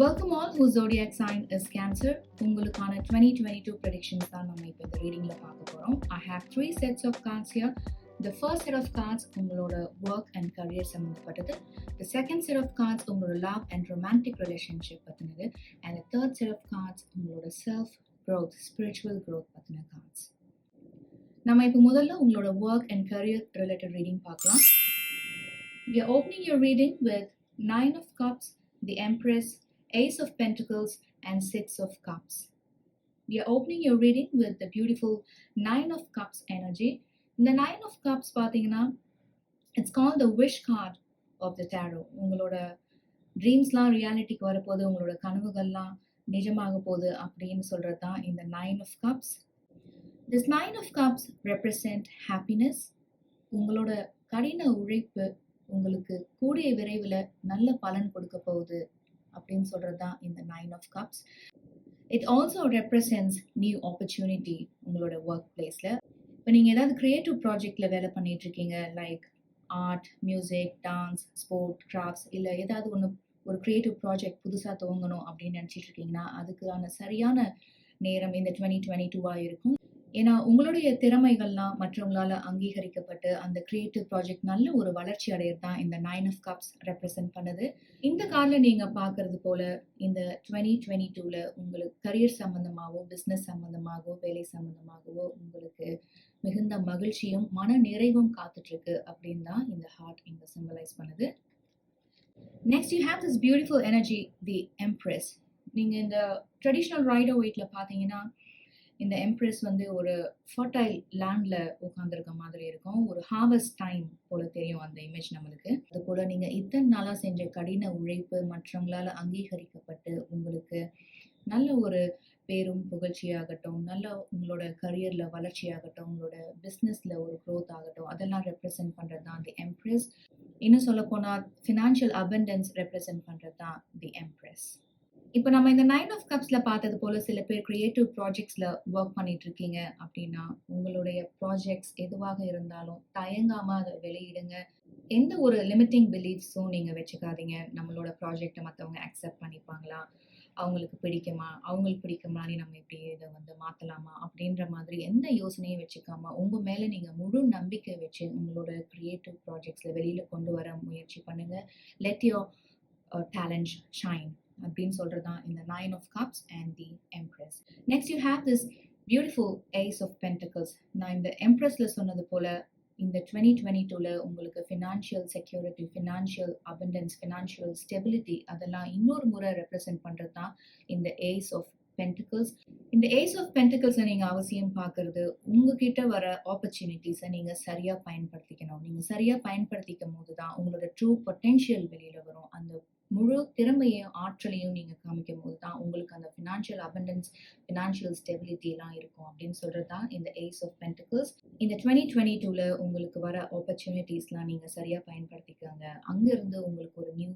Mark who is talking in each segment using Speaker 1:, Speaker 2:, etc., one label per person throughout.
Speaker 1: Welcome all whose zodiac sign is Cancer. உங்களுக்கான 2022 predictions தான் நம்ம இப்போ இந்த ரீடிங்ல பார்க்க போறோம். I have 3 sets of cards here. The first set of cards உங்களோட work and career சம்பந்தப்பட்டது. The second set of cards உங்களோட love and romantic relationship பத்தினது. And the third set of cards உங்களோட self growth, spiritual growth பத்தின cards. நம்ம இப்போ முதல்ல உங்களோட work and career related reading பார்க்கலாம். We are opening your reading with 9 of Cups, the Empress, Ace of Pentacles and 6 of Cups. We are opening your reading with the beautiful 9 of Cups energy. In the 9 of Cups பாத்தீங்கன்னா it's called the wish card of the tarot. உங்களோட ட்ரீம்ஸ்லாம் ரியாலிட்டிக்கு வரப்போது, உங்களோட கனவுகள்லாம் நிஜமாக போகுது அப்படின்னு சொல்றது தான் இந்த 9 of Cups. This 9 of Cups represent happiness. உங்களோட கடின உழைப்பு உங்களுக்கு கூடிய விரைவில் நல்ல பலன் கொடுக்க போகுது அப்படின்னு சொல்றது தான் இந்த 9 of Cups. It also represents new opportunity உங்களோட ஒர்க் பிளேஸ்ல. இப்போ நீங்க ஏதாவது கிரியேட்டிவ் ப்ராஜெக்ட்ல வேலை பண்ணிட்டு இருக்கீங்க, like art, music, dance, sport, crafts, இல்லை ஏதாவது ஒன்று ஒரு கிரியேட்டிவ் ப்ராஜெக்ட் புதுசாக துவங்கணும் அப்படின்னு நினச்சிட்டு இருக்கீங்கன்னா அதுக்கான சரியான நேரம் இந்த 2022 இருக்கும். ஏன்னா உங்களுடைய திறமைகள்லாம் மற்றவங்களால அங்கீகரிக்கப்பட்டு அந்த கிரியேட்டிவ் ப்ராஜெக்ட் நல்ல ஒரு வளர்ச்சி அடையிறது தான் இந்த 9 of Cups ரெப்ரசென்ட் பண்ணுது. இந்த கார்டில் நீங்கள் பார்க்கறது போல இந்த 2022ல உங்களுக்கு கரியர் சம்பந்தமாகவோ, பிஸ்னஸ் சம்பந்தமாகவோ, வேலை சம்பந்தமாகவோ உங்களுக்கு மிகுந்த மகிழ்ச்சியும் மன நிறைவும் காத்துட்டு இருக்கு அப்படின்னு தான் இந்த ஹார்ட் இங்க சிம்பலைஸ் பண்ணுது. Next you have this beautiful energy, the empress. நீங்கள் இந்த ட்ரெடிஷ்னல் ரைடர் வெயிட்ல பார்த்தீங்கன்னா இந்த எம்ப்ரெஸ் வந்து ஒரு ஃபர்டைல் லேண்ட்ல உட்காந்துருக்க மாதிரி இருக்கும். ஒரு ஹார்வெஸ்ட் டைம் போல தெரியும் அந்த இமேஜ் நம்மளுக்கு. அது போல நீங்க இத்தனை நாளா செஞ்ச கடின உழைப்பு மற்றவங்களால அங்கீகரிக்கப்பட்டு உங்களுக்கு நல்ல ஒரு பேரும் புகழ்ச்சியாகட்டும், நல்ல உங்களோட கரியர்ல வளர்ச்சியாகட்டும், உங்களோட பிஸ்னஸ்ல ஒரு க்ரோத் ஆகட்டும், அதெல்லாம் ரெப்ரசென்ட் பண்றது தான் தி எம்ப்ரெஸ். இன்னும் சொல்ல போனா ஃபினான்ஷியல் அபண்டன்ஸ் ரெப்ரசென்ட் பண்றது தான் தி எம்ப்ரெஸ். இப்போ நம்ம இந்த 9 of Cupsல பார்த்தது போல சில பேர் கிரியேட்டிவ் ப்ராஜெக்ட்ஸ்ல ஒர்க் பண்ணிட்டு இருக்கீங்க அப்படின்னா உங்களுடைய ப்ராஜெக்ட்ஸ் எதுவாக இருந்தாலும் தயங்காம அதை வெளியிடுங்க. எந்த ஒரு லிமிட்டிங் பிலீஃப்ஸும் நீங்க வச்சுக்காதீங்க. நம்மளோட ப்ராஜெக்டை மற்றவங்க அக்செப்ட் பண்ணிப்பாங்களா, அவங்களுக்கு பிடிக்குமா, அவங்களுக்கு பிடிக்குமானே நம்ம இப்படி இதை வந்து மாற்றலாமா அப்படின்ற மாதிரி எந்த யோசனையும் வச்சுக்காம உங்க மேல நீங்க முழு நம்பிக்கை வச்சு உங்களோட கிரியேட்டிவ் ப்ராஜெக்ட்ஸ்ல வெளியில கொண்டு வர முயற்சி பண்ணுங்க. லெட் யோர் டேலண்ட் ஷைன் அப்படின்னு சொல்றது தான் இந்த 9 of Cups and the Empress. Next you have this beautiful Ace of Pentacles. நான் இந்த எம்ப்ரெஸ்ல சொன்னது போல இந்த 2022ல உங்களுக்கு financial security, financial abundance, financial stability அதெல்லாம் இன்னொரு முறை ரெப்ரசென்ட் பண்றது தான் இந்த Ace of Pentacles. இந்த Ace of Pentacles நீங்க அவசியம் பார்க்கறது உங்ககிட்ட வர ஆப்பர்ச்சுனிட்டிஸை நீங்க சரியா பயன்படுத்திக்கணும். நீங்க சரியா பயன்படுத்திக்கும் போது தான் உங்களோட ட்ரூ பொட்டென்ஷியல் வெளியில வரும். அந்த முழு திறமையும் ஆற்றலையும் நீங்க காமிக்கும் போது தான் உங்களுக்கு அந்த ஃபினான்ஷியல் அபண்டன்ஸ், ஃபினான்ஷியல் ஸ்டெபிலிட்டி எல்லாம் இருக்கும் அப்படின்னு சொல்றது தான் இந்த Ace of Pentacles. இந்த 2022ல உங்களுக்கு வர ஆப்பர்ச்சுனிட்டிஸ்லாம் நீங்க சரியா பயன்படுத்திக்கோங்க. அங்கிருந்து உங்களுக்கு ஒரு நியூ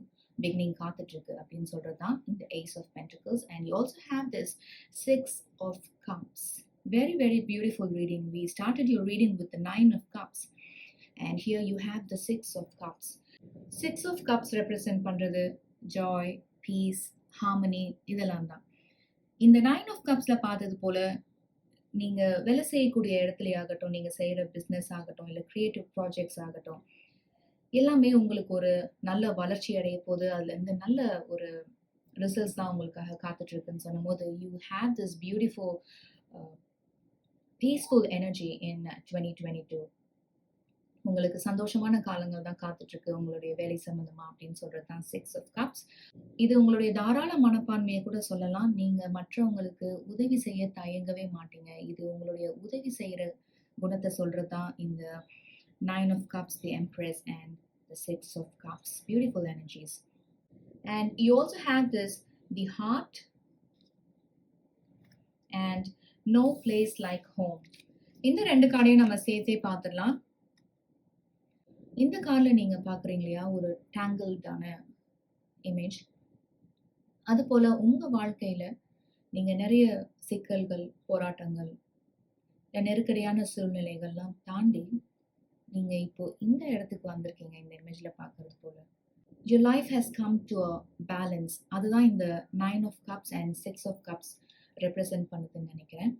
Speaker 1: beginning காத்துட்டு இருக்கு அப்படின்னு சொல்றது தான் இந்த Ace of Pentacles. And you also have this 6 of Cups. Very very beautiful reading. We started your reading with the 9 of Cups and here you have the 6 of Cups. 6 of Cups represent பண்றது Joy, piece, harmony இதெல்லாம் தான். இந்த 9 of Cupsல பார்த்தது போல நீங்க வேலை செய்யக்கூடிய இடத்துலயாகட்டும், நீங்க செய்யற பிஸ்னஸ் ஆகட்டும், இல்லை கிரியேட்டிவ் ப்ராஜெக்ட்ஸ் ஆகட்டும், எல்லாமே உங்களுக்கு ஒரு நல்ல வளர்ச்சி அடைய போது, அதுல இருந்து நல்ல ஒரு ரிசல்ட்ஸ் தான் உங்களுக்காக காத்துட்டு இருக்குன்னு சொல்லும் போது you have this beautiful peaceful energy in 2022. உங்களுக்கு சந்தோஷமான காலங்கள் தான் காத்துட்டு இருக்கு உங்களுடைய வேலை சம்பந்தமா அப்படின்னு சொல்றது தான் 6 of Cups. இது உங்களுடைய தாராள மனப்பான்மையை கூட சொல்லலாம். நீங்க மற்றவங்களுக்கு உதவி செய்ய தயங்கவே மாட்டீங்க. இது உங்களுடைய உதவி செய்யற குணத்தை சொல்றது தான் இந்த 9 of Cups, the Empress and the 6 of Cups. Beautiful energies. And you also have this, the Heart and No Place Like Home. இந்த ரெண்டு கார்டையும் நம்ம சேர்த்தே பார்த்துடலாம். இந்த கார்டில் நீங்கள் பார்க்குறீங்க இல்லையா ஒரு டேங்கிள்டான இமேஜ், அது போல் உங்கள் வாழ்க்கையில் நீங்கள் நிறைய சிக்கல்கள், போராட்டங்கள், நெருக்கடியான சூழ்நிலைகள்லாம் தாண்டி நீங்கள் இப்போ இந்த இடத்துக்கு வந்திருக்கீங்க. இந்த இமேஜில் பார்க்குறது போல் your life has come to a balance. அதுதான் இந்த 9 of cups and 6 of cups represent பண்ணுதுன்னு நினைக்கிறேன்.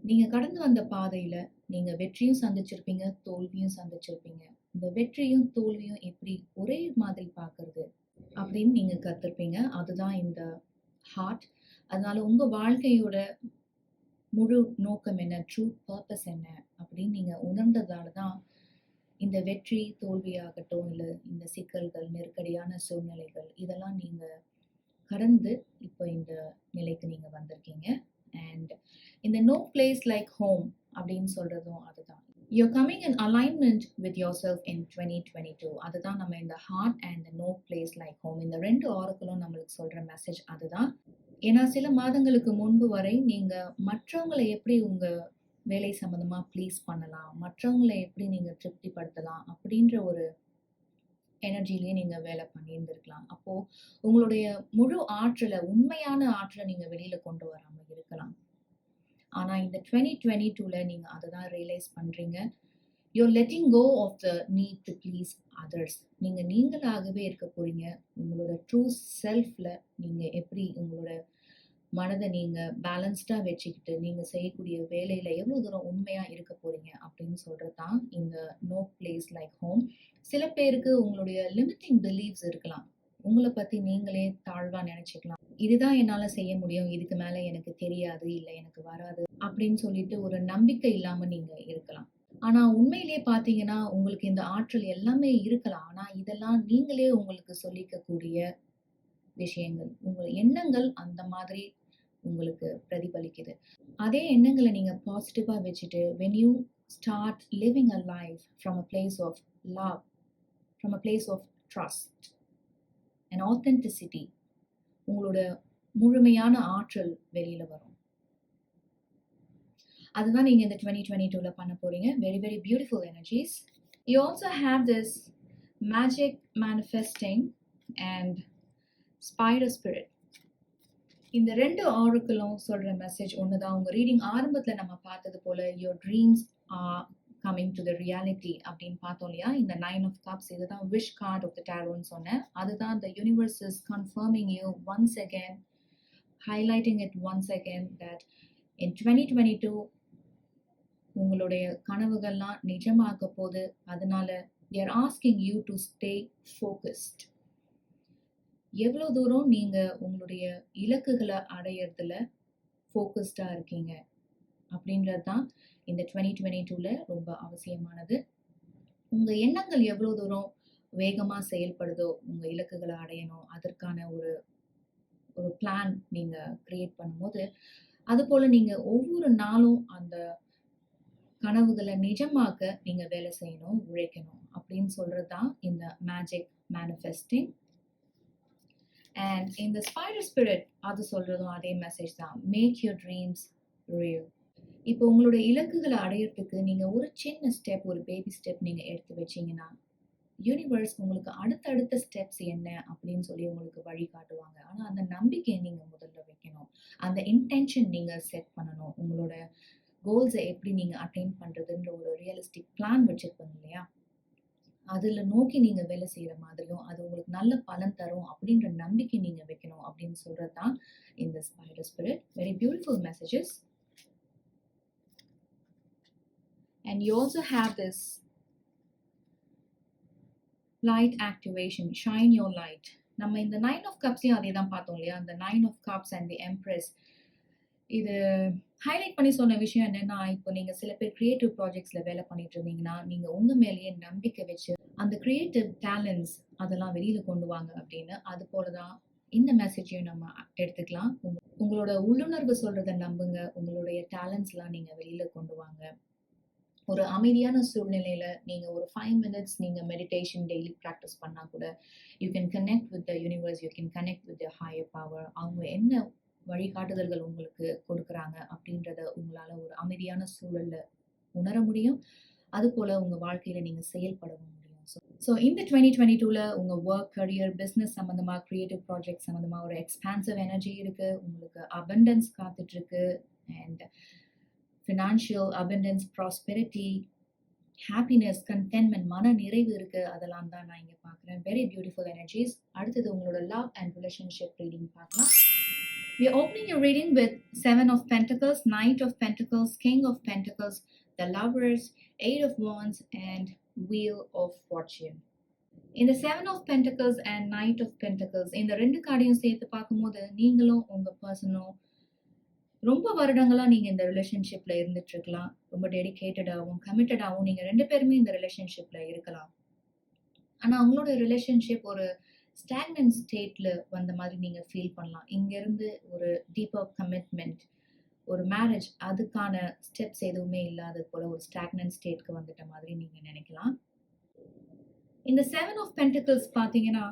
Speaker 1: நீங்க கடந்து வந்த பாதையில நீங்க வெற்றியும் சந்திச்சிருப்பீங்க, தோல்வியும் சந்திச்சிருப்பீங்க. இந்த வெற்றியும் தோல்வியும் எப்படி ஒரே மாதிரி பார்க்கறது அப்படின்னு நீங்க கத்திருப்பீங்க. அதுதான் இந்த ஹார்ட். அதனால உங்க வாழ்க்கையோட முழு நோக்கம் என்ன, ட்ரூ பர்பஸ் என்ன அப்படின்னு நீங்க உணர்ந்ததால தான் இந்த வெற்றி தோல்வியாகட்டும், இல்லை இந்த சிக்கல்கள், நெருக்கடியான சூழ்நிலைகள் இதெல்லாம் நீங்க கடந்து இப்போ இந்த நிலைக்கு நீங்க வந்திருக்கீங்க. அண்ட் இந்த நோ பிளேஸ் லைக் ஹோம் அப்படின்னு சொல்றதும் அதுதான். You're coming in alignment with yourself in 2022. அதுதான் நம்ம இந்த heart and no place like home இந்த ரெண்டு ஆரக்கிளும் நம்மளுக்கு சொல்ற மெசேஜ் அதுதான். ஏன்னா சில மாதங்களுக்கு முன்பு வரை நீங்க மற்றவங்களை எப்படி உங்க வேலை சம்பந்தமா ப்ளீஸ் பண்ணலாம், மற்றவங்களை எப்படி நீங்க திருப்திப்படுத்தலாம் அப்படின்ற ஒரு எனர்ஜிலேயே நீங்க வேலை பண்ணியிருந்திருக்கலாம். அப்போ உங்களுடைய முழு ஆற்றலை, உண்மையான ஆற்றலை நீங்க வெளியில கொண்டு வராம இருக்கலாம். ஆனா இந்த 2022ல நீங்க அதை ரியலைஸ் பண்றீங்க. You're letting go of the need to please others. நீங்க நீங்களாகவே இருக்க போறீங்க. உங்களோட ட்ரூ செல்ஃப்ல நீங்க எப்படி உங்களோட மனதை நீங்க பேலன்ஸ்டா வச்சுக்கிட்டு நீங்க செய்யக்கூடிய வேலையில எவ்வளவு தூரம் உண்மையா இருக்க போறீங்க அப்படின்னு சொல்றதுதான் இந்த நோ பிளேஸ் லைக் ஹோம். சில பேருக்கு உங்களுடைய லிமிட்டிங் பிலீவ்ஸ் இருக்கலாம். உங்களை பத்தி நீங்களே தாழ்வா நினைச்சுக்கலாம். இதுதான் என்னால செய்ய முடியும், இதுக்கு மேல எனக்கு தெரியாது, இல்லை எனக்கு வராது அப்படின்னு சொல்லிட்டு ஒரு நம்பிக்கை இல்லாம நீங்க இருக்கலாம். ஆனா உண்மையிலேயே பாத்தீங்கன்னா உங்களுக்கு இந்த ஆற்றல் எல்லாமே இருக்கலாம். ஆனா இதெல்லாம் நீங்களே உங்களுக்கு சொல்லிக்கக்கூடிய விஷயங்கள். உங்கள் எண்ணங்கள் அந்த மாதிரி உங்களுக்கு பிரதிபலிக்குது. அதே எண்ணங்களை நீங்க பாசிட்டிவா வச்சுட்டு when you start living a life from a place of love, from a place of trust and authenticity, உங்களோட முழுமையான ஆற்றல் வெளியில வரும். அதுதான் நீங்க இந்த 2022ல பண்ண போறீங்க. Very very beautiful energies. You also have this magic manifesting and spider spirit. இந்த ரெண்டு ஆருக்களும் சொல்ற மெசேஜ் ஒண்ணுதான். உங்க ரீடிங் ஆரம்பத்துல நம்ம பார்த்தது போல your dreams are coming to the reality அப்படின்னு பார்த்தோம் இல்லையா. இந்த 9 of cups இதுதான் wish card of the tarot சொன்னேன். அதுதான் the universe is confirming you once again, highlighting it once again that in 2022 உங்களுடைய கனவுகள்லாம் நிஜமாக போகுது. அதனால they are asking you to stay focused. எவ்வளவு தூரம் நீங்க உங்களுடைய இலக்குகளை அடையறதுல ஃபோக்கஸ்டா இருக்கீங்க அப்படின்றது தான் இந்த 2022ல ரொம்ப அவசியமானது. உங்க எண்ணங்கள் எவ்வளவு தூரம் வேகமா செயல்படுதோ உங்க இலக்குகளை அடையணும், அதற்கான ஒரு பிளான் நீங்க கிரியேட் பண்ணும்போது அது போல நீங்க ஒவ்வொரு நாளும் அந்த கனவுகளை நிஜமாக்க நீங்க வேலை செய்யணும், உழைக்கணும் அப்படின்னு சொல்றதுதான் இந்த மேஜிக் மேனிஃபெஸ்டிங். அண்ட் இந்த ஸ்பைடர் ஸ்பிரிட் அது சொல்றதும் அதே மெசேஜ் தான், மேக் யுவர் ட்ரீம்ஸ் ரியல். இப்போ உங்களுடைய இலக்குகளை அடையிறதுக்கு நீங்க ஒரு சின்ன ஸ்டெப், ஒரு பேபி ஸ்டெப் நீங்க எடுத்து வச்சீங்கன்னா யூனிவர்ஸ் உங்களுக்கு அடுத்தடுத்த ஸ்டெப்ஸ் என்ன அப்படின்னு சொல்லி உங்களுக்கு வழி காட்டுவாங்க. ஆனா அந்த நம்பிக்கையை நீங்க முதல்ல வைக்கணும், அந்த இன்டென்ஷன் நீங்க செட் பண்ணணும். உங்களோட கோல்ஸை எப்படி நீங்க அட்டைன் பண்றதுன்ற ஒரு ரியலிஸ்டிக் பிளான் வச்சிருப்பீங்க இல்லையா, அதுல நோக்கி நீங்க வேலை செய்யற மாதிரியும் அது உங்களுக்கு நல்ல பலன் தரும் அப்படின்ற நம்பிக்கை நீங்க வைக்கணும் அப்படின்னு சொல்றதுதான் இந்த spider spirit. Very beautiful messages. And you also have this light activation, shine your light. நம்ம இந்த 9 of cups-ஐயும் அதே தான் பார்த்தோம் இல்லையா. அந்த 9 of cups and the empress, இது ஹைலைட் பண்ணி சொன்ன விஷயம் என்னன்னா, இப்போ நீங்க சில பேர் கிரியேட்டிவ் ப்ராஜெக்ட்ஸ்ல வேலை பண்ணிட்டு இருந்தீங்கன்னா நீங்க உங்க மேலேயே நம்பிக்கை வச்சு அந்த கிரியேட்டிவ் டேலண்ட்ஸ் அதெல்லாம் வெளியில கொண்டு வாங்க அப்படின்னு. அது போலதான் இந்த மெசேஜையும் நம்ம எடுத்துக்கலாம். உங்களோட உள்ளுணர்வு சொல்றதை நம்புங்க, உங்களுடைய டேலண்ட்ஸ்லாம் நீங்க வெளியில கொண்டு வாங்க. ஒரு அமைதியான சூழ்நிலையில நீங்க ஒரு 5 minutes நீங்க மெடிடேஷன் டெய்லி ப்ராக்டிஸ் பண்ணா கூட you can connect with the universe, you can connect with the higher power. அவங்க என்ன வழிகாட்டுதல்கள் உங்களுக்கு கொடுக்குறாங்க அப்படின்றத உங்களால ஒரு அமைதியான சூழல்ல உணர முடியும். அது போல உங்க வாழ்க்கையில நீங்க செயல்படவும் முடியும். ஸோ இந்த 2022ல உங்க ஒர்க், கரியர், பிஸ்னஸ் சம்பந்தமா, கிரியேட்டிவ் ப்ராஜெக்ட் சம்பந்தமா ஒரு எக்ஸ்பான்சிவ் எனர்ஜி இருக்கு. உங்களுக்கு அபண்டன்ஸ் காத்துட்டு இருக்கு. And financial abundance, prosperity, happiness, contentment, மன நிறைவு இருக்கு. அதெல்லாம் தான் நான் இங்க பார்க்குறேன். Very beautiful energies. அடுத்தது உங்களோட லவ் அண்ட் ரிலேஷன்ஷிப் ரீடிங் பார்க்கலாம். We are opening your reading with Seven of Pentacles, Knight of Pentacles, King of Pentacles, the Lovers, Eight of Wands, and Wheel of Fortune. இந்த Seven of Pentacles and Knight of Pentacles இந்த 2 கார்டையும் சேர்த்து பார்க்கும்போது நீங்களும் உங்க பர்சனும் ரொம்ப வருடங்களா நீங்க இந்த ரிலேஷன்ஷிப்ல இருந்துட்டு இருக்கலாம். ரொம்ப டெடிகேட்டடாகவும் கமிட்டடாகவும் நீங்க 2 பேருமே இந்த ரிலேஷன்ஷிப்ல இருக்கலாம். ஆனா உங்களோட ரிலேஷன்ஷிப் ஒரு ஸ்டாக்னன்ட் ஸ்டேட்ல வந்த மாதிரி நீங்க ஃபீல் பண்ணலாம். இங்க இருந்து ஒரு டீப்பர் கமிட்மெண்ட், ஒரு மேரேஜ் அதுக்கான ஸ்டெப்ஸ் எதுவுமே இல்லாதது போல ஒரு ஸ்டாக்னன்ட் ஸ்டேட்க்கு வந்துட்ட மாதிரி நீங்க நினைக்கலாம். இந்த செவன் ஆஃப் பென்டிகிள்ஸ் பார்த்தீங்கன்னா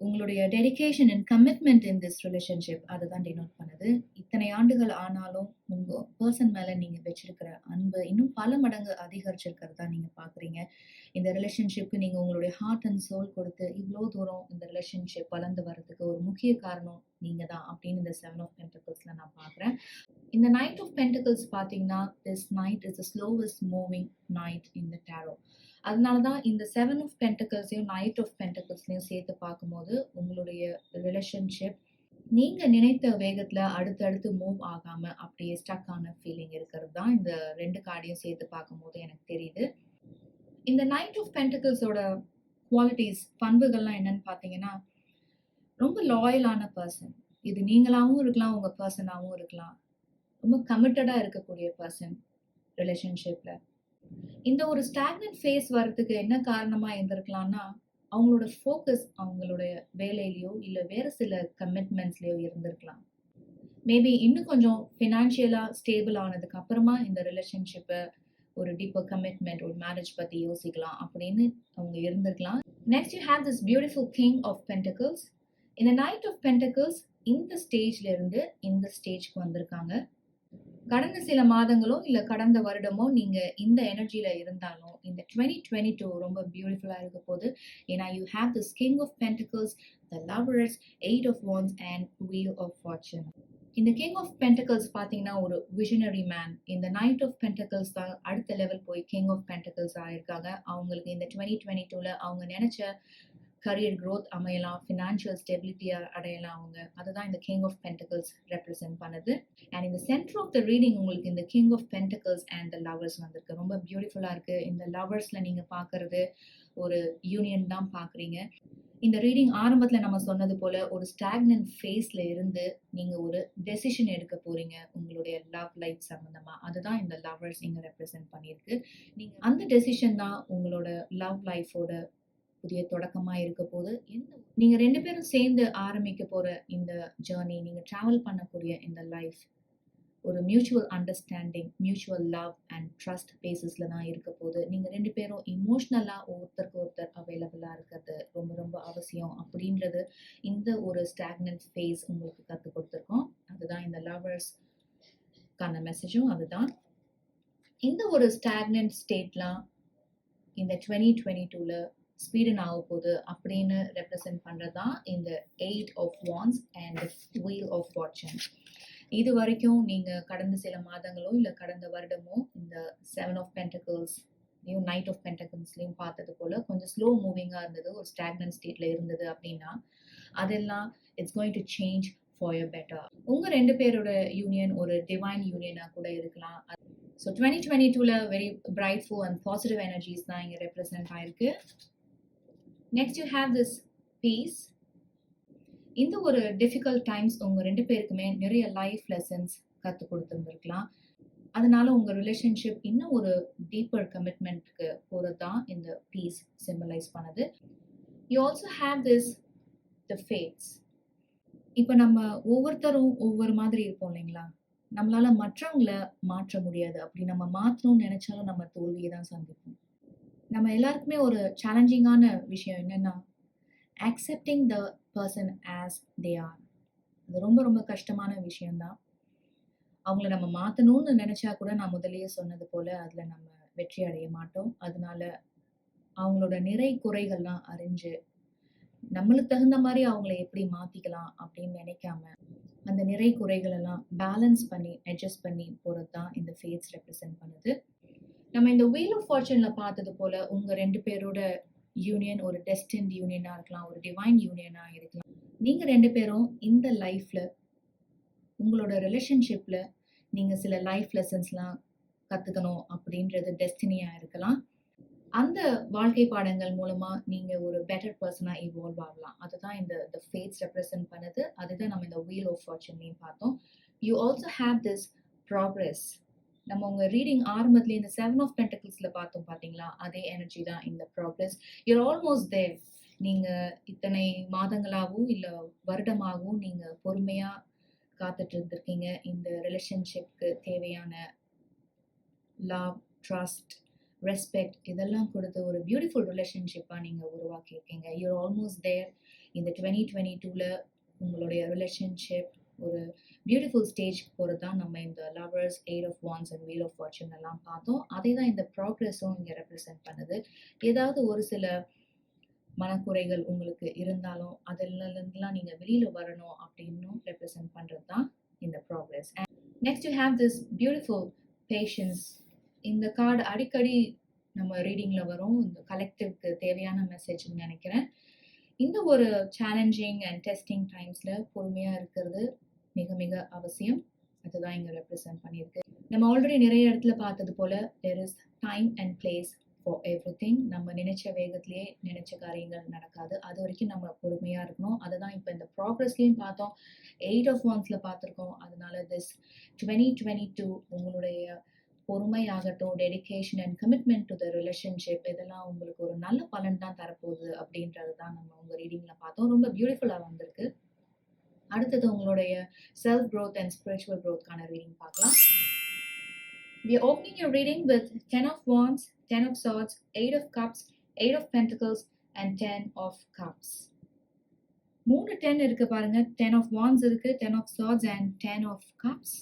Speaker 1: உங்களுடைய dedication and commitment in this relationship அதுதான் டினோட் பண்ணுது. இத்தனை ஆண்டுகள் ஆனாலும் உங்க பர்சன் மேல நீங்க வச்சிருக்கிற அன்பு இன்னும் பல மடங்கு அதிகரிச்சிருக்கிறதா நீங்க பாக்குறீங்க. இந்த ரிலேஷன்ஷிப்க்கு நீங்க உங்களுடைய ஹார்ட் அண்ட் சோல் கொடுத்து இவ்வளோ தூரம் இந்த ரிலேஷன்ஷிப் வளர்ந்து வர்றதுக்கு ஒரு முக்கிய காரணம் நீங்க தான் அப்படின்னு இந்த செவன் ஆஃப் பென்டிகிள்ஸ்ல நான் பாக்குறேன். இந்த நைட் ஆஃப் பென்டிகிள்ஸ் பார்த்தீங்கன்னா this night is the slowest moving night in the tarot. அதனால தான் இந்த செவன் ஆஃப் பென்டிகிள்ஸையும் நைட் ஆஃப் பென்டிகிள்ஸ்லையும் சேர்த்து பார்க்கும்போது உங்களுடைய ரிலேஷன்ஷிப் நீங்க நினைத்த வேகத்துல அடுத்தடுத்து மூவ் ஆகாம அப்படியே ஸ்டக் ஆன ஃபீலிங் இருக்கிறது தான் இந்த 2 கார்டையும் சேர்த்து பார்க்கும்போது எனக்கு தெரியுது. இந்த நைட் ஆஃப் பென்டிகிள்ஸோட குவாலிட்டிஸ் பண்புகள்லாம் என்னன்னு பார்த்தீங்கன்னா ரொம்ப லாயலான பர்சன். இது நீங்களாகவும் இருக்கலாம், உங்க பர்சனாகவும் இருக்கலாம். ரொம்ப கமிட்டடா இருக்கக்கூடிய பர்சன் ரிலேஷன்ஷிப்ல. இந்த ஒரு ஸ்டாக்னன்ட் ஃபேஸ் வர்றதுக்கு என்ன காரணமா இருந்திருக்கலாம்னா அவங்களோட ஃபோக்கஸ் அவங்களுடைய வேலையிலயோ இல்ல வேற சில கமிட்மெண்ட்ஸ்லயோ இருந்திருக்கலாம். மேபி இன்னும் கொஞ்சம் ஃபினான்ஷியலா ஸ்டேபிள் ஆனதுக்கு அப்புறமா இந்த ரிலேஷன்ஷிப்பை ஒரு டீப்பர் கமிட்மெண்ட் ஒரு மேரேஜ் பத்தி யோசிக்கலாம் அப்படின்னு அவங்க இருந்திருக்கலாம். Next you have this beautiful king of pentacles. இந்த நைட் ஆஃப் பென்டிகிள்ஸ் இந்த ஸ்டேஜ்ல இருந்து இந்த ஸ்டேஜ்க்கு வந்திருக்காங்க. கடந்த சில மாதங்களோ இல்ல கடந்த வருடமோ நீங்க இந்த எனர்ஜில இருந்தாலும் இந்த 2022 ரொம்ப பியூட்டிஃபுல்லா இருக்க போகுது. ஏன்னா you have this king of pentacles, the lovers, eight of wands and wheel of fortune. இந்த கிங் ஆஃப் பென்டிகிள்ஸ் பார்த்தீங்கன்னா ஒரு விஷனரி மேன். இந்த நைட் ஆஃப் பென்டிகிள்ஸ் தான் அடுத்த லெவல் போய் கிங் ஆஃப் பென்டிகிள்ஸ் ஆயிருக்காங்க. அவங்களுக்கு இந்த 2022ல அவங்க நினைச்ச கரியர் க்ரோத் அமையலாம், ஃபினான்ஷியல் ஸ்டெபிலிட்டி அடையலாம் அவங்க. அதுதான் இந்த கிங் ஆஃப் பென்டிகிள்ஸ் ரெப்ரசென்ட் பண்ணுது. அண்ட் இந்த சென்டர் ஆஃப் த ரீடிங் உங்களுக்கு இந்த king of pentacles and the lovers வந்திருக்கு. ரொம்ப பியூட்டிஃபுல்லா இருக்கு. இந்த லவர்ஸ்ல நீங்க பார்க்கறது ஒரு யூனியன் தான் பார்க்குறீங்க. இந்த ரீடிங் ஆரம்பத்துல நம்ம சொன்னது போல ஒரு ஸ்டாக்னன்ட் ஃபேஸ்ல இருந்து நீங்க ஒரு டெசிஷன் எடுக்க போறீங்க உங்களுடைய லவ் லைஃப் சம்பந்தமா. அதுதான் இந்த லவர்ஸ் இங்க ரெப்ரசென்ட் பண்ணியிருக்கு. நீங்க அந்த டெசிஷன் தான் உங்களோட லவ் லைஃபோட புதிய தொடக்கமா இருக்க போது. நீங்க 2 பேரும் சேர்ந்து ஆரம்பிக்க போற இந்த ஜேர்னி, நீங்க டிராவல் பண்ணக்கூடிய இந்த லைஃப் ஒரு mutual understanding, mutual love and trust பேசிஸ்ல தான் இருக்க போது. நீங்க 2 பேரும் இமோஷனலா ஒருத்தருக்கு ஒருத்தர் அவைலபிளா இருக்கிறது ரொம்ப ரொம்ப அவசியம் அப்படின்றது இந்த ஒரு ஸ்டாக்னன்ட் ஃபேஸ் உங்களுக்கு கத்து கொடுத்துருக்கோம். அதுதான் இந்த லவர்ஸ்க்கான மெசேஜும் அதுதான். இந்த ஒரு ஸ்டாக்னன்ட் ஸ்டேட்லாம் இந்த 2022ல ஸ்பீடன் ஆக போகுது அப்படின்னு ரெப்ரசென்ட் பண்றதுதான் இந்த eight of wands and wheel of fortune. இது வரைக்கும் நீங்க கடந்த சில மாதங்களோ இல்ல கடந்த வருடமோ இந்த செவன் ஆஃப் பென்டிகிள்ஸ்லயும் நைட் ஆஃப் பென்டிகிள்ஸ்லயும் பார்த்தது போல கொஞ்சம் ஸ்லோ மூவிங்கா இருந்தது, ஒரு ஸ்டாக்னன்ட் ஸ்டேட்ல இருந்தது அப்படின்னா அதெல்லாம் it's going to change for your better. உங்க 2 பேரோட யூனியன் ஒரு டிவைன் யூனியனா கூட இருக்கலாம். ஸோ 2022ல very prideful and positive energies தான் இங்க ரெப்ரசென்ட் ஆயிருக்கு. Next you have this peace. இந்த ஒரு டிஃபிகல்ட் டைம்ஸ் உங்க 2 பேருக்குமே நிறைய லைஃப் லெசன்ஸ் கற்றுக் கொடுத்துருந்துருக்கலாம். அதனால உங்க ரிலேஷன்ஷிப் இன்னும் ஒரு டீப்பர் கமிட்மெண்ட்க்கு போகிறது தான் இந்த பீஸ் சிம்பலைஸ் பண்ணுது. You also have this the fats. இப்போ நம்ம ஒவ்வொருத்தரும் ஒவ்வொரு மாதிரி இருப்போம் இல்லைங்களா? நம்மளால மற்றவங்களை மாற்ற முடியாது. அப்படி நம்ம மாற்றணும்னு நினைச்சாலும் நம்ம தோல்வியை தான் சந்திப்போம். நம்ம எல்லாருக்குமே ஒரு சேலஞ்சிங்கான விஷயம் என்னன்னா accepting the person as they are. அது ரொம்ப ரொம்ப கஷ்டமான விஷயம்தான். அவங்கள நம்ம மாற்றணும்னு நினைச்சா கூட நான் முதல்லயே சொன்னது போல அதுல நம்ம வெற்றி அடைய மாட்டோம். அதனால அவங்களோட நிறை குறைகள்லாம் அறிஞ்சு நம்மளுக்கு தகுந்த மாதிரி அவங்கள எப்படி மாத்திக்கலாம் அப்படின்னு நினைக்காம அந்த நிறை குறைகள் எல்லாம் பேலன்ஸ் பண்ணி அட்ஜஸ்ட் பண்ணி போறது தான் இந்த ஃபேட்ஸ் ரெப்ரசென்ட் பண்ணுது. நம்ம இந்த வீல் ஆஃப் ஃபார்ச்சூன்ல பார்த்தது போல உங்க 2 பேரோட யூனியன் ஒரு டெஸ்டின்ட் யூனியனா இருக்கலாம், ஒரு டிவைன் யூனியனா இருக்கலாம். நீங்க 2 பேரும் இந்த லைஃப்ல உங்களோட ரிலேஷன்ஷிப்ல நீங்க சில லைஃப் லெசன்ஸ்லாம் கத்துக்கணும் அப்படின்றது டெஸ்டினியா இருக்கலாம். அந்த வாழ்க்கை பாடங்கள் மூலமா நீங்க ஒரு பெட்டர் பர்சனா இவால்வ் ஆகலாம். அதுதான் இந்த ஃபேட்ஸ் ரெப்ரசன்ட் பண்ணுது. அதுதான் நம்ம இந்த வீல் ஆஃப் ஃபார்ச்சூன்லயும் பார்த்தோம். You also have this progress. நம்ம உங்க ரீடிங் ஆரம்பத்துல இந்த 7 ஆஃப் பென்டக்கிள்ஸ்ல பார்த்தோம் பாத்தீங்களா? அதே எனர்ஜி தான் இந்த ப்ராக்ரஸ். யூர் ஆல்மோஸ்ட் தேர். நீங்க இத்தனை மாதங்களாகவும் இல்ல வருடமாகவும் நீங்க பொறுமையா காத்துட்டு இருந்திருக்கீங்க. இந்த ரிலேஷன்ஷிப்க்கு தேவையான லவ், ட்ரஸ்ட், ரெஸ்பெக்ட் இதெல்லாம் கொடுத்து ஒரு பியூட்டிஃபுல் ரிலேஷன்ஷிப்பா நீங்க உருவாக்கியிருக்கீங்க. யூர் ஆல்மோஸ்ட் தேர். இந்த 2022ல உங்களுடைய ரிலேஷன்ஷிப் ஒரு பியூட்டிஃபுல் ஸ்டேஜ்க்கு போகிறது தான் நம்ம இந்த lovers, 8 of wands and wheel of fortune எல்லாம் பார்த்தோம். அதே தான் இந்த ப்ராக்ரஸும் இங்கே ரெப்ரசென்ட் பண்ணுது. ஏதாவது ஒரு சில மனக்குறைகள் உங்களுக்கு இருந்தாலும் அதிலிருந்துலாம் நீங்கள் வெளியில் வரணும் அப்படின்னும் ரெப்ரசென்ட் பண்ணுறது தான் இந்த progress. And next you have this beautiful patience. இந்த கார்டு அடிக்கடி நம்ம ரீடிங்கில் வரும். இந்த கலெக்டிவ்க்கு தேவையான மெசேஜ்னு நினைக்கிறேன். இந்த ஒரு சேலஞ்சிங் அண்ட் டெஸ்டிங் டைம்ஸில் பொறுமையாக இருக்கிறது மிக மிக அவசியம். அதுதான் இங்கே ரெப்ரசென்ட் பண்ணியிருக்கு. நம்ம ஆல்ரெடி நிறைய இடத்துல பார்த்தது போல there is time and place for everything. நம்ம நினைச்ச வேகத்திலேயே நினைச்ச காரியங்கள் நடக்காது. அது வரைக்கும் நம்ம பொறுமையாக இருக்கணும். அதுதான் இப்போ இந்த ப்ராக்ரஸ்லேயும் பார்த்தோம், 8 ஆஃப் வாண்ட்ஸில் பார்த்துருக்கோம். அதனால திஸ் 2022 உங்களுடைய பொறுமையாகட்டும், dedication and commitment to the relationship இதெல்லாம் உங்களுக்கு ஒரு நல்ல பலன் தான் தரப்போகுது அப்படின்றது தான் நம்ம உங்கள் ரீடிங்கில் பார்த்தோம். ரொம்ப பியூட்டிஃபுல்லாக வந்திருக்கு. அடுத்தது உங்களுடைய செல்ஃப் க்ரோத் அண்ட் ஸ்பிரிச்சுவல் க்ரோத்கான ரீடிங் பார்க்கலாம். We are opening your reading with 10 of Wands, 10 of Swords, 8 of Cups, 8 of Pentacles and 10 of Cups. 3 10 இருக்கு பாருங்க. 10 of Wands இருக்கு, 10 of Swords and 10 of Cups.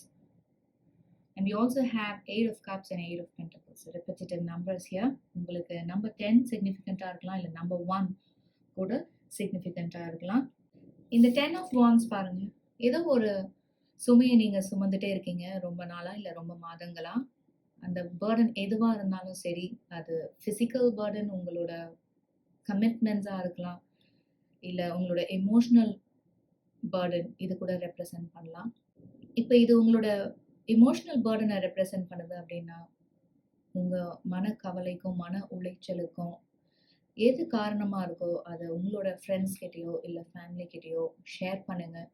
Speaker 1: And we also have 8 of Cups and 8 of Pentacles. Repetitive numbers here. உங்களுக்கு number 10 significant-ஆ இருக்கலாம், இல்லை number 1 கூட significant-ஆ இருக்கலாம். இந்த 10 of Wands பாருங்க, ஏதோ ஒரு சுமையை நீங்கள் சுமந்துட்டே இருக்கீங்க ரொம்ப நாளாக இல்லை ரொம்ப மாதங்களா. அந்த பேர்டன் எதுவாக இருந்தாலும் சரி, அது ஃபிசிக்கல் பேர்டன், உங்களோட கமிட்மெண்ட்ஸாக இருக்கலாம், இல்லை உங்களோட எமோஷ்னல் பேர்டன், இது கூட ரெப்ரசன்ட் பண்ணலாம். இப்போ இது உங்களோட எமோஷ்னல் பேர்டனை ரெப்ரசன்ட் பண்ணுது அப்படின்னா உங்கள் மனக்கவலைக்கும் மன உளைச்சலுக்கும் எது காரணமாக இருக்கோ அதை உங்களோட ஃப்ரெண்ட்ஸ் கிட்டேயோ இல்லை ஃபேமிலி கிட்டேயோ ஷேர் பண்ணுங்கள்.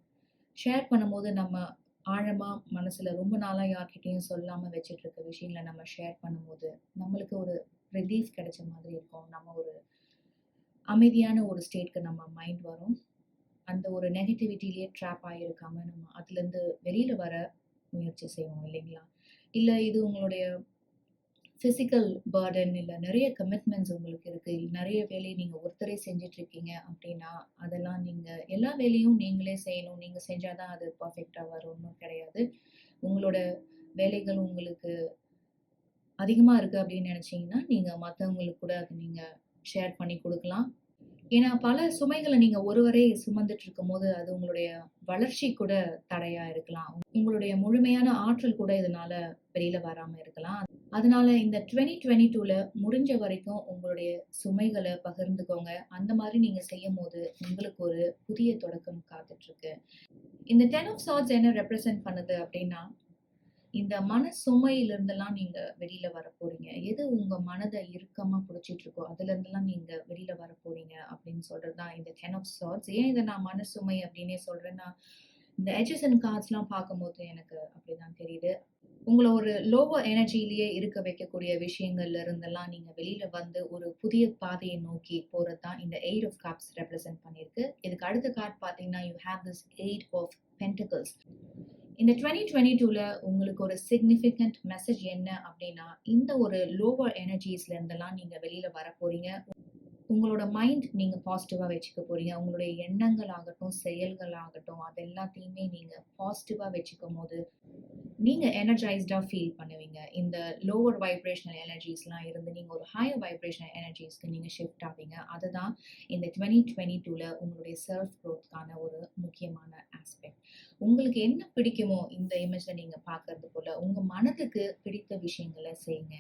Speaker 1: ஷேர் பண்ணும்போது நம்ம ஆழமாக மனசில் ரொம்ப நாளாக யார்கிட்டையும் சொல்லாமல் வச்சுட்டு இருக்க விஷயங்களை நம்ம ஷேர் பண்ணும்போது நம்மளுக்கு ஒரு ரிலீஃப் கிடைச்ச மாதிரி இருக்கும். நம்ம ஒரு அமைதியான ஒரு ஸ்டேட்க்கு நம்ம மைண்ட் வரும். அந்த ஒரு நெகட்டிவிட்டிலேயே ட்ராப் ஆகியிருக்காம நம்ம அதுலேருந்து வெளியில் வர முயற்சி செய்வோம் இல்லைங்களா. இல்லை இது உங்களுடைய ஃபிசிக்கல் பேர்டன், இல்லை நிறைய கமிட்மெண்ட்ஸ் உங்களுக்கு இருக்குது, இல்லை நிறைய வேலையை நீங்கள் ஒருத்தரே செஞ்சிட்ருக்கீங்க அப்படின்னா அதெல்லாம் நீங்கள் எல்லா வேலையும் நீங்களே செய்யணும், நீங்கள் செஞ்சால் தான் அது பர்ஃபெக்டாக வரும்னு கிடையாது. உங்களோட வேலைகள் உங்களுக்கு அதிகமாக இருக்குது அப்படின்னு நினச்சிங்கன்னா நீங்கள் மற்றவங்களுக்கு கூட அதை நீங்கள் ஷேர் பண்ணி கொடுக்கலாம். ஏன்னா பல சுமைகளை நீங்கள் ஒருவரே சுமந்துட்டு இருக்கும் போது அது உங்களுடைய வளர்ச்சி கூட தடையாக இருக்கலாம். உங்களுடைய முழுமையான ஆற்றல் கூட இதனால வெளியில் வராமல் இருக்கலாம். அதனால இந்த 2022ல முடிஞ்ச வரைக்கும் உங்களுடைய சுமைகளை பகிர்ந்துக்கோங்க. அந்த மாதிரி நீங்கள் செய்யும் போது உங்களுக்கு ஒரு புதிய தொடக்கம் காத்துட்ருக்கு. இந்த 10 ஆஃப் Swords என்ன ரெப்ரசன்ட் பண்ணுது அப்படின்னா, இந்த மன சுமையிலிருந்தெல்லாம் நீங்கள் வெளியில் வர போகிறீங்க. எது உங்கள் மனதை இறுக்கமாக பிடிச்சிட்டு இருக்கோ அதுலேருந்துலாம் நீங்கள் வெளியில் வர போகிறீங்க அப்படின்னு சொல்கிறது தான் இந்த 10 ஆஃப் Swords. ஏன் இதை நான் மன சுமை அப்படின்னே சொல்கிறேன்னா, இந்த எட்ஜஸ் அண்ட் கார்ட்ஸ்லாம் பார்க்கும்போது எனக்கு அப்படி தான் தெரியுது. உங்களை ஒரு லோவர் எனர்ஜிலேயே இருக்க வைக்கக்கூடிய விஷயங்கள்ல இருந்தெல்லாம் நீங்கள் வெளியில் வந்து ஒரு புதிய பாதையை நோக்கி போகிறது தான் இந்த 8 ஆஃப் Cups ரெப்ரசென்ட் பண்ணியிருக்கு. இதுக்கு அடுத்த கார்டு பார்த்தீங்கன்னா you have this 8 of Pentacles. இந்த 2022ல உங்களுக்கு ஒரு சிக்னிஃபிகண்ட் மெசேஜ் என்ன அப்படின்னா, இந்த ஒரு லோவர் எனர்ஜிஸ்ல இருந்தெல்லாம் நீங்கள் வெளியில் வர போகிறீங்க. உங்களோட மைண்ட் நீங்கள் பாசிட்டிவாக வச்சுக்க போகிறீங்க. உங்களுடைய எண்ணங்கள் ஆகட்டும், செயல்கள் ஆகட்டும், அது எல்லாத்தையுமே நீங்கள் பாசிட்டிவாக வச்சுக்கும் போது நீங்கள் எனர்ஜைஸ்டாக ஃபீல் பண்ணுவீங்க. இந்த லோவர் வைப்ரேஷனல் எனர்ஜிஸ்லாம் இருந்து நீங்கள் ஒரு ஹையர் வைப்ரேஷனல் எனர்ஜிஸ்க்கு நீங்கள் ஷிஃப்ட் ஆவீங்க. அதுதான் இந்த 2022ல உங்களுடைய செல்ஃப் க்ரோத்கான ஒரு முக்கியமான ஆஸ்பெக்ட். உங்களுக்கு என்ன பிடிக்குமோ இந்த இமேஜில் நீங்கள் பார்க்கறது போல் உங்கள் மனதுக்கு பிடித்த விஷயங்களை செய்யுங்க.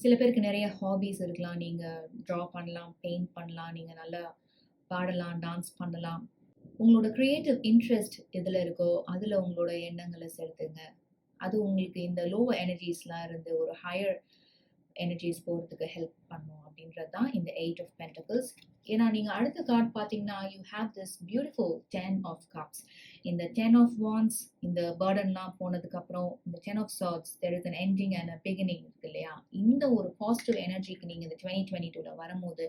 Speaker 1: சில பேருக்கு நெறைய ஹாபீஸ் இருக்கலாம். நீங்க ட்ரா பண்ணலாம், பெயிண்ட் பண்ணலாம், நீங்க நல்லா பாடலாம், டான்ஸ் பண்ணலாம். உங்களோட கிரியேட்டிவ் இன்ட்ரெஸ்ட் எதுல இருக்கோ, அதுல உங்களோட எண்ணங்கள செலுத்துங்க. அது உங்களுக்கு இந்த லோவர் எனர்ஜிஸ்லாம் இருந்து ஒரு ஹையர் எனர்ஜிஸ் போறதுக்கு ஹெல்ப் பண்ணும் அப்படின்றது தான் இந்த 8 ஆஃப் பென்டக்கிள்ஸ். ஏன்னா நீங்க அடுத்த கார்ட் பார்த்தீங்கன்னா, you have this beautiful 10 of cups. இந்த 10 ஆஃப் வாண்ட்ஸ் இந்த பர்டன்லாம் போனதுக்கப்புறம் இந்த 10 of swords there is an ending and a beginning இருக்கு இல்லையா? இந்த ஒரு பாசிட்டிவ் எனர்ஜிக்கு நீங்க இந்த 2022ல வரும்போது,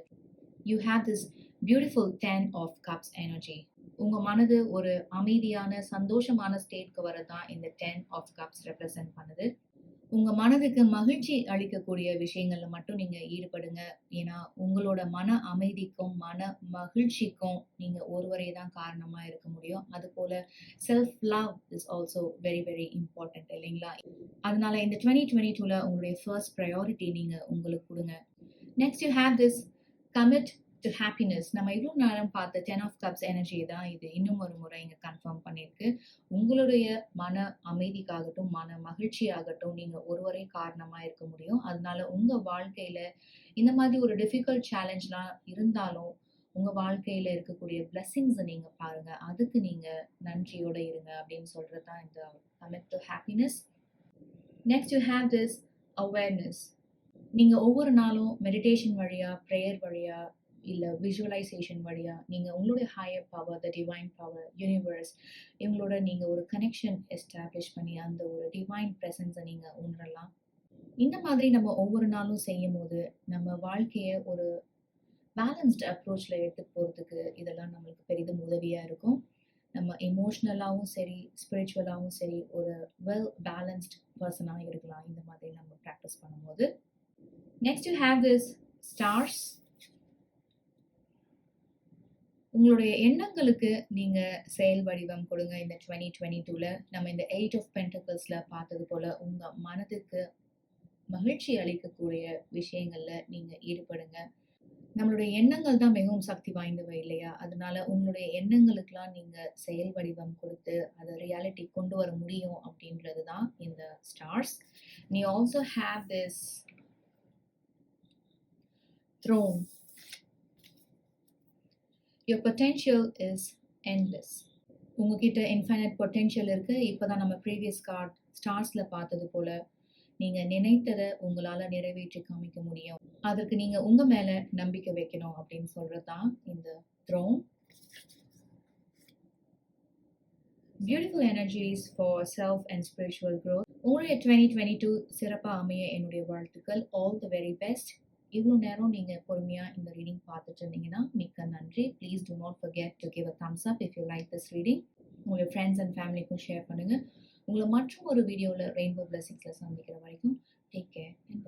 Speaker 1: you have this beautiful 10 of cups energy. உங்க மனது ஒரு அமைதியான, சந்தோஷமான ஸ்டேட்க்கு வரதான் இந்த 10 ஆஃப் கப்ஸ் ரெப்ரசன்ட் பண்ணுது. உங்க மனதுக்கு மகிழ்ச்சி அளிக்கக்கூடிய விஷயங்கள்ல மட்டும் நீங்க ஈடுபடுங்க. ஏன்னா, உங்களோட மன அமைதிக்கும், மன மகிழ்ச்சிக்கும் நீங்க ஒருவரே தான் காரணமா இருக்க முடியும். அதுபோல self love is also very, very important இல்லைங்களா? அதனால இந்த 2022ல உங்களுடைய ஃபர்ஸ்ட் பிரையாரிட்டி நீங்க உங்களுக்கு குடுங்க. Next you have this commit to happiness. நம்ம இவ்ளோ நேரம் பார்த்த 10 ஆஃப் கப்ஸ் எனர்ஜி தான் இது இன்னும் ஒரு முறை இங்க கன்ஃபார்ம் பண்ணியிருக்கு. உங்களுடைய மன அமைதிக்காகட்டும், மன மகிழ்ச்சியாகட்டும், நீங்க ஒருவரே காரணமா இருக்க முடியும். அதனால உங்க வாழ்க்கையில இந்த மாதிரி ஒரு டிஃபிகல்ட் சேலஞ்ச்லாம் இருந்தாலும், உங்க வாழ்க்கையில இருக்கக்கூடிய பிளெஸ்ஸிங்ஸ நீங்க பாருங்க. அதுக்கு நீங்க நன்றியோட இருங்க அப்படின்னு சொல்றது தான் இந்த commit to happiness. Next you have this awareness. நீங்க ஒவ்வொரு நாளும் மெடிடேஷன் வழியா, பிரேயர் வழியா, இல்ல விசுவலைசேஷன் வழியா, நீங்க உங்களுடைய higher power, the divine power, universe இவங்களோட நீங்க ஒரு கனெக்ஷன் எஸ்டாப்ளிஷ் பண்ணி, அந்த ஒரு டிவைன் பிரசன்ஸ நீங்க உணரலாம். இந்த மாதிரி நம்ம ஒவ்வொரு நாளும் செய்யும்போது, நம்ம வாழ்க்கைய ஒரு பேலன்ஸ்டு அப்ரோச்ல எடுத்துட்டு போறதுக்கு இதெல்லாம் நம்மளுக்கு பெரிதும் உதவியா இருக்கும். நம்ம எமோஷனலாவும் சரி, ஸ்பிரிச்சுவலாவும் சரி, ஒரு வெல் பேலன்ஸ்டு பெர்சனா இருக்கலாம். இந்த மாதிரி நம்ம பிராக்டிஸ் பண்ணும்போது. Next you have this stars. உங்களுடைய எண்ணங்களுக்கு நீங்க செயல் வடிவம் கொடுங்க இந்த 2022ல. நம்ம இந்த 8 ஆஃப் பென்டக்கிள்ஸ்ல பார்த்தது போல உங்க மனதுக்கு மகிழ்ச்சி அளிக்கக்கூடிய விஷயங்கள்ல நீங்க ஈடுபடுங்க. நம்மளுடைய எண்ணங்கள் தான் மிகவும் சக்தி வாய்ந்தவை இல்லையா? அதனால உங்களுடைய எண்ணங்களுக்கெல்லாம் நீங்க செயல் வடிவம் கொடுத்து, அத ரியாலிட்டி கொண்டு வர முடியும் அப்படின்றது தான் இந்த stars. You also have this throne. Your potential is endless. உங்ககிட்ட இன்ஃபைனைட் பொட்டென்ஷியல் இருக்கு. இப்பதான் நம்ம ப்ரீவியஸ் கார்ட் ஸ்டார்ஸ்ல பார்த்தது போல, நீங்க நினைத்தத உங்களால நிறைவேற்றி காமிக்க முடியும். அதற்கு நீங்க உங்க மேல நம்பிக்கை வைக்கணும் அப்படின்னு சொல்றது தான் இந்த throne. Beautiful energies for self and spiritual growth. உங்களுடைய 2022 சிறப்பா அமைய என்னுடைய வாழ்த்துக்கள். All the very best. இவ்வளோ நேரம் நீங்க பொறுமையா இந்த ரீடிங் பார்த்துட்டு இருந்தீங்கன்னா மிக்க நன்றி. Please do not forget to give a thumbs up if you like this reading. உங்களுடைய ஃப்ரெண்ட்ஸ் அண்ட் ஃபேமிலிக்கும் ஷேர் பண்ணுங்க. உங்களை மற்றும் ஒரு வீடியோவில் ரெயின்போ பிளஸிங்ஸில் சந்திக்கிற வரைக்கும் டேக் கேர் அண்ட்